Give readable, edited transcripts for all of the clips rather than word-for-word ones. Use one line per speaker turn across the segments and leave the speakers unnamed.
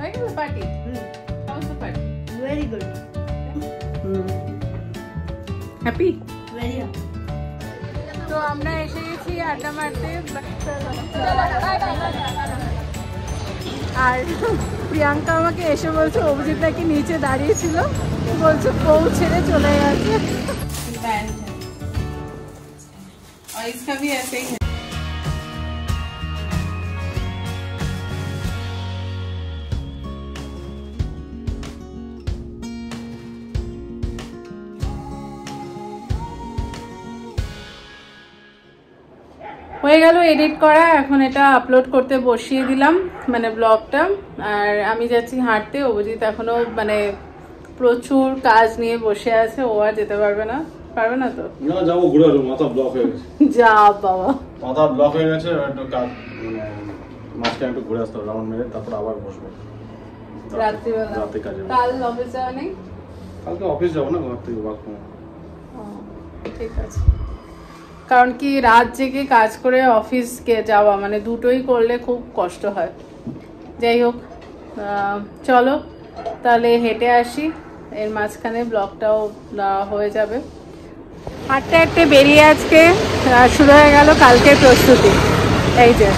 Party. How's the party?
Very good.
Happy?
Very happy.
তো আমরা এসে গেছি আড্ডা মারতে আর প্রিয়াঙ্কা আমাকে এসে বলছে অভিজিৎ নাকি নিচে দাঁড়িয়েছিল বলছে বউ ছেড়ে চলে গেছে और इसका भी ऐसे ही है হয়ে গেল এডিট করা এখন এটা আপলোড করতে বসিয়ে দিলাম মানে ব্লগটা আর আমি যাচ্ছি হাঁটতে অভিজিৎ এখনো মানে প্রচুর কাজ নিয়ে বসে আছে ও আর যেতে পারবে না তো
না যাবো ঘুরে আসবো মাথা ব্লক হয়ে গেছে
যা বাবা
মাথা ব্লক হয়ে গেছে একটু কাজ মানে মাঝখানে একটু ঘুরে আসতে হবে রাউন্ড মেরে তারপর আবার বসবো রাতে কাজে
কাল অফিস যাওয়া নেই
কালকে অফিস যাবো না ঘর থেকে ওয়ার্ক করবো
ঠিক আছে কারণ কি রাত জেগে কাজ করে অফিসকে যাওয়া মানে দুটোই করলে খুব কষ্ট হয় যাই হোক চলো তাহলে হেঁটে আসি এর মাঝখানে ব্লগটাও হয়ে যাবে হাঁটতে হাঁটতে বেরিয়ে আজকে শুরু হয়ে গেল কালকের প্রস্তুতি এই যে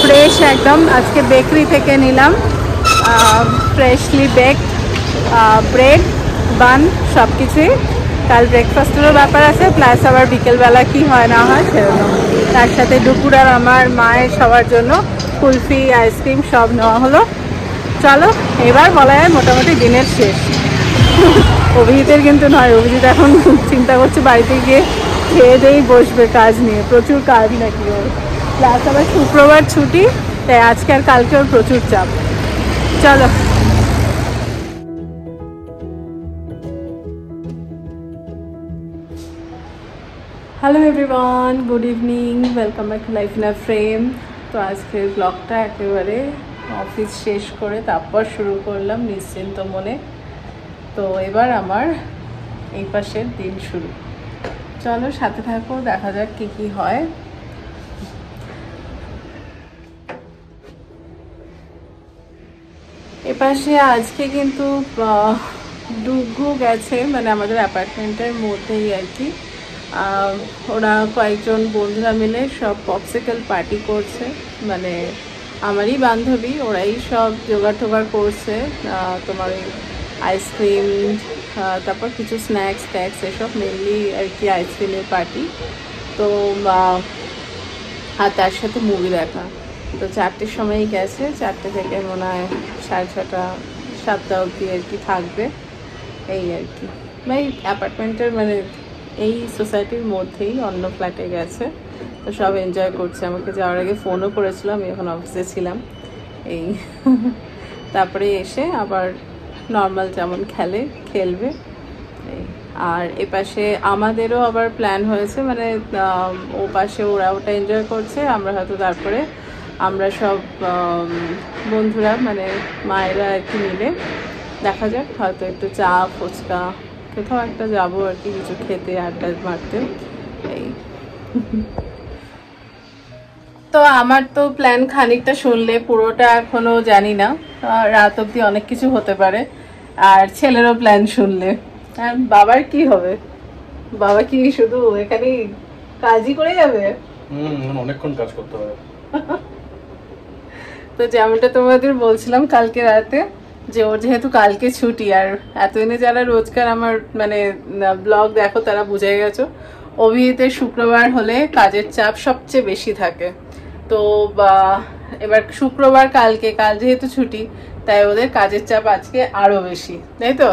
ফ্রেশ একদম আজকে বেকারি থেকে নিলাম ফ্রেশলি বেকড ব্রেড বান সব কিছুই কাল ব্রেকফাস্টেরও ব্যাপার আছে প্লাস আবার বিকেলবেলা কি হয় না হয় সেরকম তার সাথে দুপুর আর আমার মায়ের সবার জন্য কুলফি আইসক্রিম সব নেওয়া হলো চলো এবার বলা যায় মোটামুটি দিনের শেষ অভিজিতের কিন্তু নয় অভিজিৎ এখন চিন্তা করছে বাড়িতে গিয়ে খেয়ে দিয়েই বসবে কাজ নিয়ে প্রচুর কাজ নাকি ওর প্লাস আবার শুক্রবার ছুটি তাই আজকে আর কালকে ওর প্রচুর চাপ চলো hello everyone good evening welcome back to life in a frame তো আজকের ব্লগটা একেবারে অফিস শেষ করে তারপর শুরু করলাম নিশ্চিন্ত মনে তো এবার আমার এই পাশের দিন শুরু চলো সাথে থাকো দেখা যাক কি হয় এপাশে আজকে কিন্তু ডুগু গেছে মানে আমাদের অ্যাপার্টমেন্টের মধ্যেই আর কি ওরা কয়েকজন বন্ধুরা মিলে সব পপসিকল পার্টি করছে মানে আমারই বান্ধবী ওরাই সব জোগাড় টোগাড় করছে তোমার আইসক্রিম তারপর কিছু স্ন্যাক্স ট্যাক্স এসব মেনলি আর কি আইসক্রিমের পার্টি তো আর তার সাথে মুভি দেখা তো 4টের সময়ই গেছে 4টে থেকে মনে হয় 6:30 7টা অবধি আর কি থাকবে এই আর কি ভাই অ্যাপার্টমেন্টের মানে এই সোসাইটির মধ্যেই অন্য ফ্ল্যাটে গেছে তো সব এনজয় করছে আমাকে যাওয়ার আগে ফোনও করেছিল আমি এখন অফিসে ছিলাম এই তারপরে এসে আবার নর্মাল যেমন খেলবে এই আর এপাশে আমাদেরও আবার প্ল্যান হয়েছে মানে ও পাশে ওরা ওটা এনজয় করছে আমরা হয়তো তারপরে আমরা সব বন্ধুরা মানে মায়েরা আর কি মিলে দেখা যাক হয়তো একটু চা ফুচকা কোথাও একটা যাবো আর কি কিছু খেতে আড্ডা মারতে এই তো আমার তো প্ল্যান খানিকটা শুনলে পুরোটা এখনো জানি না রাত অবধি অনেক কিছু হতে পারে আর ছেলেরও প্ল্যান শুনলে আর বাবার কি হবে বাবা কি শুধু এখানে কাজই করে যাবে
অনেকক্ষণ কাজ করতে হবে
তো যেমনটা তোমাদের বলছিলাম কালকে রাতে যে ওর যেহেতু কালকে ছুটি আর এতদিনে যারা রোজকার আমার মানে ব্লগ দেখো তারা বুঝে গেছো অভিজিতের শুক্রবার হলে কাজের চাপ সবচেয়ে বেশি থাকে তো এবার শুক্রবার কাল যেহেতু ছুটি তাই ওদের কাজের চাপ আজকে আরো বেশি তাই তো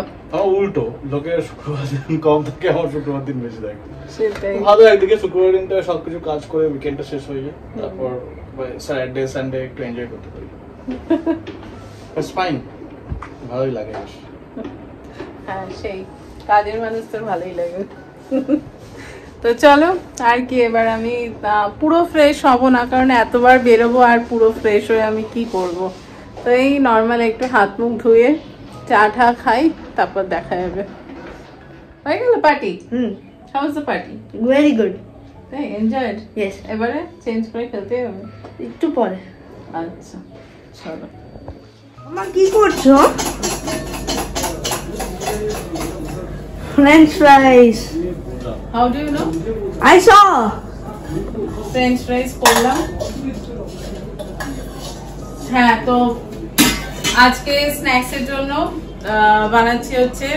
উল্টো লোকের শুক্রবার দিন কম থাকে আমার শুক্রবার দিন বেশি থাকে
সেটাই
ভালো একদিকে শুক্রবার দিনটা সবকিছু কাজ করে উইকেন্ডটা শেষ হয়ে যায় তারপর স্যাটারডে সানডে একটু এনজয় করতে পারি ইটস ফাইন ভালোই লাগে
হ্যাঁ সেই কাজের মানুষ তো ভালোই লাগে তো চলো আর কি এবার আমি পুরো ফ্রেশ হব না কারণ এতবার বেরোবো আর পুরো ফ্রেশ হয়ে আমি কি করব তো এই নর্মাল একটু হাত মুখ ধুয়ে চা টা খাই তারপর দেখা যাবে হয়ে গেল party how was the party
Very good.
তাই এনজয়েড
Yes.
এবারে চেঞ্জ করে খেলতে হবে
একটু পরে।
আচ্ছা চলো
মা কি করছো? French fries.
How do you know?
I saw.
French ফ্রাইজ করলাম। হ্যাঁ, তো আজকে স্ন্যাক্সের জন্য বানাচ্ছি হচ্ছে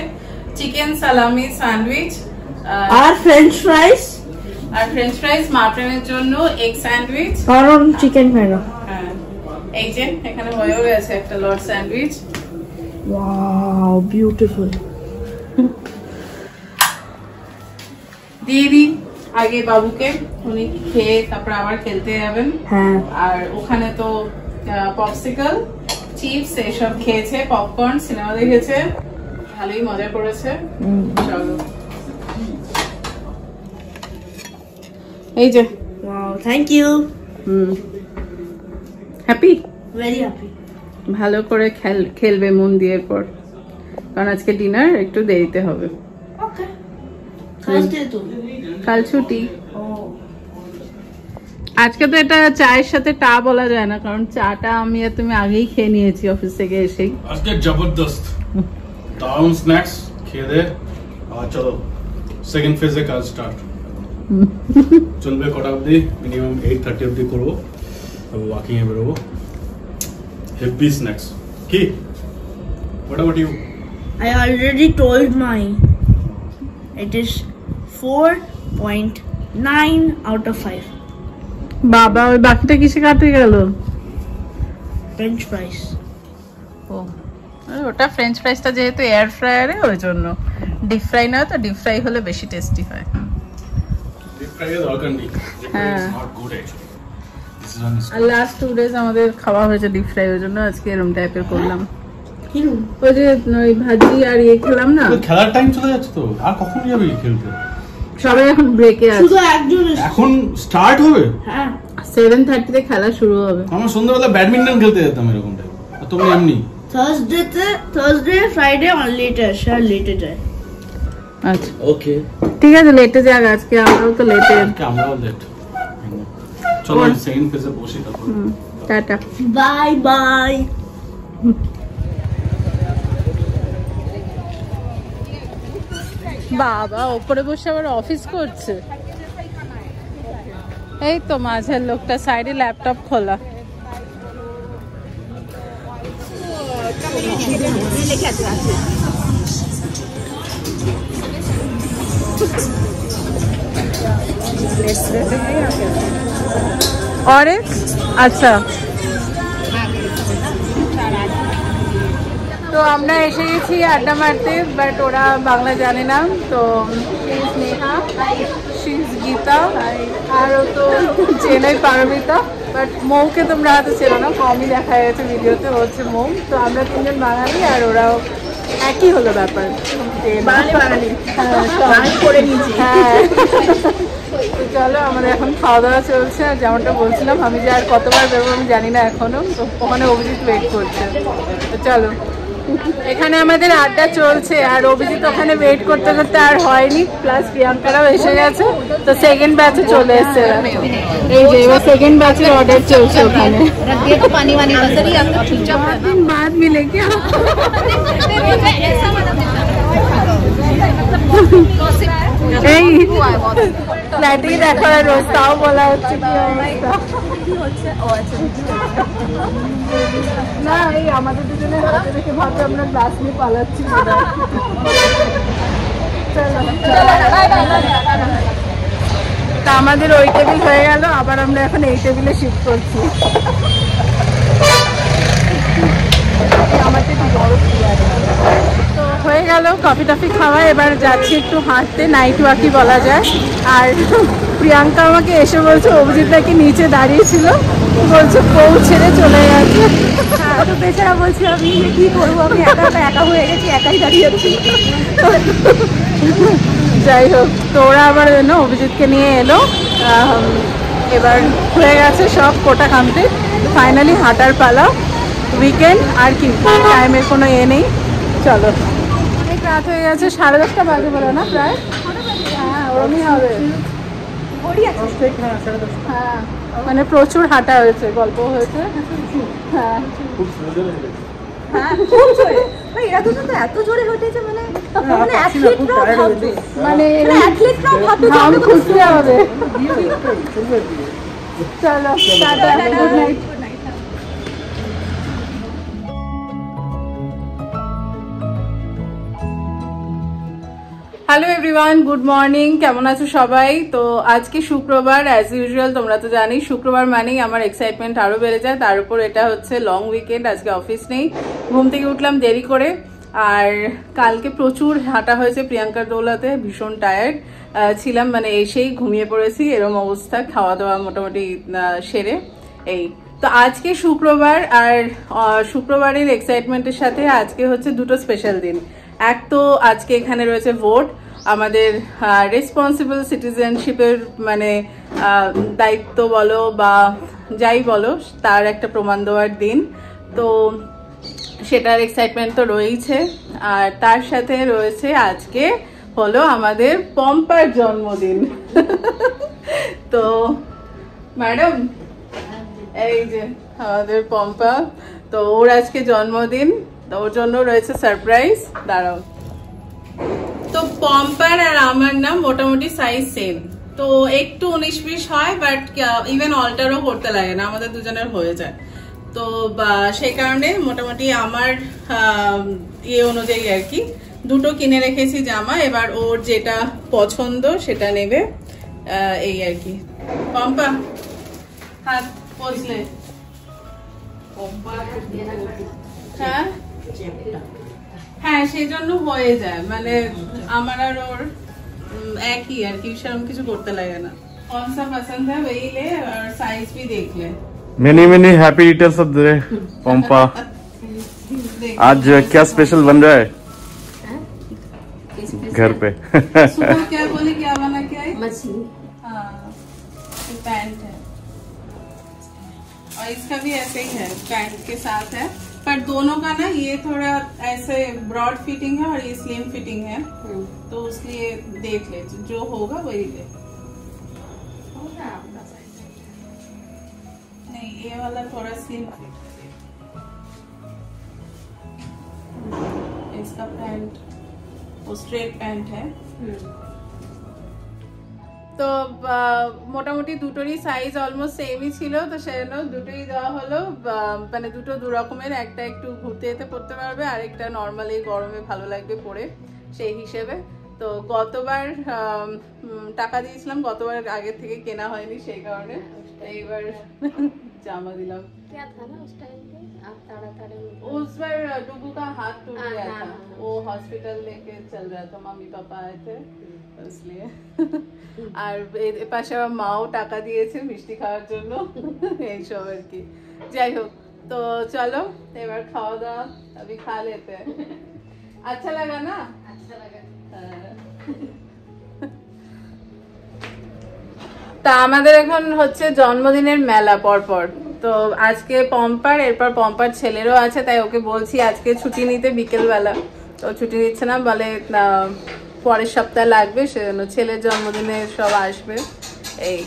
চিকেন সালামি স্যান্ডউইচ
আর French fries.
আর ফ্রেঞ্চ ফ্রাইজ, মাটনের জন্য এগ স্যান্ডউইচ।
কারণ চিকেন খাই না।
হ্যাঁ, এই যে এখানে হয়েও গেছে একটা লট স্যান্ডউইচ।
Wow, beautiful.
দিয়ে দিই আগে বাবুকে, উনি খেয়ে তারপর আবার খেলতে যাবেন।
হ্যাঁ।
আর ওখানে তো পপসিকল, চিপস এসব খেয়েছে, পপকর্ন, সিনেমা দেখেছে, ভালোই মজা করেছে। চলো, এই যে।
Wow, thank you.
Happy?
Very happy.
ভালো করে খেলবে মন দিয়ে পর, কারণ আজকে ডিনার একটু দেরিতে হবে।
Okay. Thursday তো।
কাল ছুটি।
Oh.
আজকে তো এটা চায়ের সাথে টা বলা যায় না, কারণ চাটা আমি আর তুমি আগেই খেয়ে নিয়েছি অফিস থেকে এসেই।
আজকে জবরদস্ত দারুন স্ন্যাক্স খেয়ে দে, আর চলো সেকেন্ড ফেজে কাজ স্টার্ট। চলবে কটা অবধি? মিনিমাম 8:30 অবধি করবো, তারপর ওয়াকিং এ বেরোবো। হেভি স্ন্যাক্স কি? What about you?
I already told mine. It is 4.9 out of 5.
বাবা, ওই বাকিটা কিসে কাটে গেল?
French fries.
ও, ওটা ফ্রেঞ্চ ফ্রাইসটা যেহেতু এয়ার ফ্রায়ারে, ওই জন্য। ডিপ ফ্রাই না, তো ডিপ ফ্রাই হলে বেশি টেস্টি হয়।
ডিপ ফ্রাই এর দরকার নেই,
হ্যাঁ।
It's not good actually. This is on
our last 2 days আমাদের খাওয়া হয়েছে ডিপ ফ্রাই, ওই জন্য আজকে এরকম টাইপের করলাম।
কিরকম?
ওই যে ওই ভাজি আর ইয়ে খেলাম না।
খেলার টাইম চলে যাচ্ছে তো, আর কখন যাবে খেলতে?
সবাই এখন ব্রেকে আছে।
শুধু একজন
এখন স্টার্ট হবে।
হ্যাঁ,
7:30 তে খেলা শুরু হবে।
আমরা সন্ধ্যাবেলা ব্যাডমিন্টন খেলতে যেতাম এরকম টাইম, আর তুমি এমনি
Thursday, Friday on later, sure later যায়।
আচ্ছা,
ওকে,
ঠিক আছে, লেটে যাক আজকে, আমরাও তো লেটে।
আমরাও লেট। চলো সেকেন্ড ফেজে বসি তারপর।
Tata,
bye bye.
বাবা ওপরে বসে আবার অফিস করছে। এই তো মাঝের লোকটা, সাইডে ল্যাপটপ খোলা। और আচ্ছা, তো আমরা এসে গেছি আড্ডা মারতে, বাট ওরা বাংলা জানে না। তো স্নেহা, গীতা, আরও তো চেনাই পারমিতা, বাট মৌকে তোমরা হয়তো চেনো না, কমই দেখা গেছে ভিডিওতে, হচ্ছে মৌ। তো আমরা 3জন বাঙালি, আর ওরাও একই হলো ব্যাপার। হ্যাঁ, তো চলো, আমাদের এখন খাওয়া দাওয়া চলছে। আর যেমনটা বলছিলাম, আমি যে আর কতবার বেরোবো আমি জানি না এখনো, তো ওখানে অভিজিৎ ওয়েট করছে। তো চলো, এখানে আমাদের আড্ডা চলছে, আর অভিজিৎ ওখানে ওয়েট করতে করতে আর হয়নি, প্লাস প্রিয়াঙ্কারাও এসে গেছে। তো সেকেন্ড ব্যাচে চলে এসছে, এই যে এবার সেকেন্ড ব্যাচের অর্ডার চলছে ওখানে। বাদ মিলে কি এই ফ্ল্যাটেই দেখা রোজ, তাও বলা হচ্ছে কি অবস্থা। না, এই আমাদের দুজনের হাতে দেখে ভাবতে আমরা ক্লাস নিয়ে পালাচ্ছি। তা আমাদের ওই টেবিল হয়ে গেল, আবার আমরা এখন এই টেবিলে শিফট করছি। আমাদের একটু বড় তো হয়ে গেল কফি টফি খাওয়া, এবার যাচ্ছি একটু হাঁটতে, নাইট ওয়াকি বলা যায়। আর প্রিয়াঙ্কা আমাকে এসে বলছে অভিজিৎ নাকি নিচে দাঁড়িয়েছিল, বলছে বউ ছেড়ে চলে গেছে। তো বেচারা বলছি আমি কি করবো, আমি একা হয়ে গেছি, একাই দাঁড়িয়েছি। যাই হোক, তো ওরা আবার অভিজিৎকে নিয়ে এলো। এবার হয়ে গেছে সব কোটা কমপ্লিট, ফাইনালি হাঁটার পালা। উইকেন্ড আর কি, টাইমের কোনো নেই। চলো, অনেক রাত হয়ে গেছে, 10:30 বাজে বলো না প্রায়। হ্যাঁ, ওরমই হবে। হ্যাঁ, মানে প্রচুর হাঁটা হয়েছে, গল্প হয়েছে। হ্যাঁ
হ্যাঁ খুব জোরে, এরা দুজন তো এত জোরে হেঁটেছে মানে অ্যাথলিটরাও ভাববে,
মানে
অ্যাথলিটরাও ভাববে
নাম খুঁজতে হবে। চলো tata, good night. Hello everyone, good morning, কেমন আছো সবাই? তো আজকে শুক্রবার, অ্যাজ ইউজুয়াল তোমরা তো জানি শুক্রবার মানেই আমার এক্সাইটমেন্ট আরো বেড়ে যায়। তার উপর এটা হচ্ছে লং উইকেন্ড, আজকে অফিস নেই, ঘুম থেকে উঠলাম দেরি করে, আর কালকে প্রচুর হাঁটা হয়েছে প্রিয়াঙ্কার দৌলাতে, ভীষণ টায়ার্ড ছিলাম, মানে এসেই ঘুমিয়ে পড়েছি, এরম অবস্থা, খাওয়া দাওয়া মোটামুটি সেরে এই। তো আজকে শুক্রবার, আর শুক্রবারের এক্সাইটমেন্টের সাথে আজকে হচ্ছে দুটো স্পেশাল দিন। এক তো আজকে এখানে রয়েছে ভোট, আমাদের রেসপন্সিবল সিটিজেনশিপের মানে দায়িত্ব বলো বা যাই বলো, তার একটা প্রমাণ দেওয়ার দিন। তো সেটার এক্সাইটমেন্ট তো রয়েছে, আর তার সাথে রয়েছে আজকে হলো আমাদের পম্পার জন্মদিন। তো ম্যাডাম, এই যে আমাদের পম্পা, তো ওর আজকে জন্মদিন, তো ওর জন্য রয়েছে সারপ্রাইজ। দাঁড়াও, তো পম্পার আর আমার না মোটামুটি সাইজ সেম, তো একটু 19-20 হয়, বাট ইভেন অল্টারও করতে লাগে না, আমাদের দুজনের হয়ে যায়। তো সেই কারণে মোটামুটি আমার ইয়ে অনুযায়ী আর কি দুটো কিনে রেখেছি জামা, এবার ওর যেটা পছন্দ সেটা নেবে, এই আর কি। পম্পা হাত পছলে, হ্যাঁ হ্যাঁ সেই জন্য হয়ে যায়, মানে আমার আর ওর একই আর কি, সেরকম কিছু করতে লাগে না। कौन सा पसंद है वही ले, और साइज भी देख ले।
Many happy returns of the day Pampa. आज क्या स्पेशल बन रहा है घर पे?
सुबह क्या बोले, क्या बना, क्या है?
मछली।
हाँ, ये पैंट है, और इसका भी ऐसे ही है, पैंट के साथ है, पर दोनों का ना ये थोड़ा ऐसे ब्रॉड फिटिंग है और ये स्लिम फिटिंग है, तो इसलिए देख ले, जो होगा वही ले। नहीं, ये वाला थोड़ा स्लिम फिट, इसका पैंट वो स्ट्रेट पैंट है। তো মোটামুটি দুটোরই সাইজ অলমোস্ট সেমই ছিল, তো সেজন্য দুটোই দেওয়া হলো, মানে দুটো দু রকমের, একটা একটু ঘুরতে যেতে পড়তে পারবে, আর একটা নর্মালি গরমে ভালো লাগবে পরে, সেই হিসেবে। তো গতবার টাকা দিয়েছিলাম, গতবার আগের থেকে কেনা হয়নি, সেই কারণে এইবার জামা दिलाम।
क्या था ना उस टाइम पे आप ताड़ा
उस बार डुगू का हाथ टूट गया था, वो हॉस्पिटल लेके चल रहा था, मम्मी पापा आए थे इसलिए। আর এর পাশে আমার মাও টাকা দিয়েছে মিষ্টি খাওয়ার জন্য, এইসব আর কি। যাই হোক, তো চলো এবার খাওয়া দাওয়া अभी खा लेते हैं। अच्छा लगा ना? अच्छा लगा। তা আমাদের এখন হচ্ছে জন্মদিনের মেলা পরপর, তো আজকে পম্পার, এরপর পম্পার ছেলেরও আছে, তাই ওকে বলছি আজকে ছুটি নিতে বিকেলবেলা, তো ছুটি নিচ্ছে না, বলে পরের সপ্তাহে লাগবে, সেজন্য ছেলের জন্মদিনে সব আসবে এই।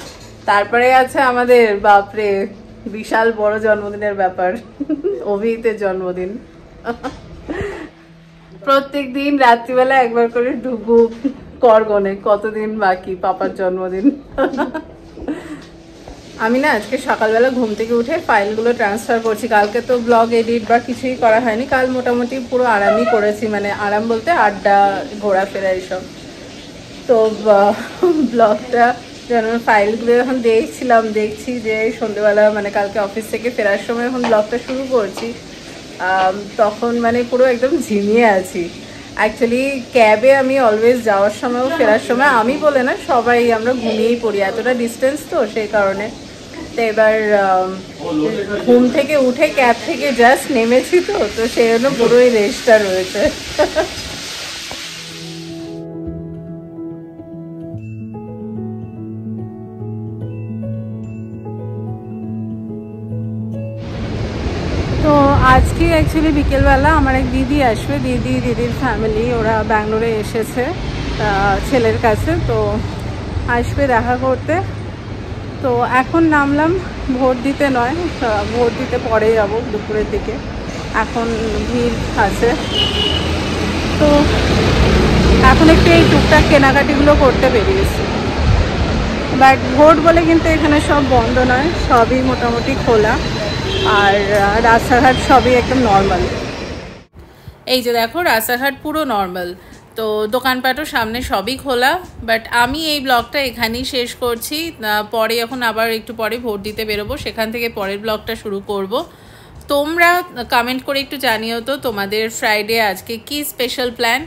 তারপরে আছে আমাদের বাপরে বিশাল বড় জন্মদিনের ব্যাপার, অভিজিতের জন্মদিন। প্রত্যেক দিন রাত্রিবেলা একবার করে ডুগু করগনে কতদিন বাকি পাপার জন্মদিন। আমি না আজকে সকালবেলা ঘুম থেকে উঠে ফাইলগুলো ট্রান্সফার করছি, কালকে তো ব্লগ এডিট বা কিছুই করা হয়নি, কাল মোটামুটি পুরো আরামই করেছি, মানে আরাম বলতে আড্ডা ঘোরাফেরা এইসব। তো ব্লগটা যেমন ফাইলগুলো যখন দেখছি যে সন্ধ্যেবেলা মানে কালকে অফিস থেকে ফেরার সময় যখন ব্লগটা শুরু করছি, তখন মানে পুরো একদম ঝিমিয়ে আছি। অ্যাকচুয়ালি ক্যাবে আমি অলওয়েজ যাওয়ার সময়ও ফেরার সময়, আমি বলে না সবাই আমরা ঘুমিয়েই পড়ি, এতটা ডিস্টেন্স তো সেই কারণে। তো এবার ঘুম থেকে উঠে ক্যাব থেকে জাস্ট নেমেছি, তো সেই জন্য পুরোই রেস্টটা রয়েছে। তো আজকে অ্যাকচুয়ালি বিকেলবেলা আমার এক দিদি আসবে, দিদির ফ্যামিলি, ওরা ব্যাঙ্গালোরে এসেছে ছেলের কাছে, তো আসবে দেখা করতে। তো এখন নামলাম, ভোট দিতে নয়, ভোট দিতে পরে যাবো দুপুরের দিকে। এখন ভিড় আছে। তো এখন একটু এই টুকটাক কেনাকাটিগুলো করতে বেরিয়েছি। বাট ভোট বলে কিন্তু এখানে সব বন্ধ নয়, সবই মোটামুটি খোলা, আর রাস্তাঘাট সবই একদম নর্মাল। এই যে দেখো রাস্তাঘাট পুরো নর্মাল, তো দোকানপাটও সামনে সবই খোলা। বাট আমি এই ব্লগটা এখানেই শেষ করছি। পরে এখন আবার একটু পরে ভোট দিতে বেরোবো, সেখান থেকে পরের ব্লগটা শুরু করব। তোমরা কমেন্ট করে একটু জানিও তো তোমাদের ফ্রাইডে আজকে কি স্পেশাল প্ল্যান।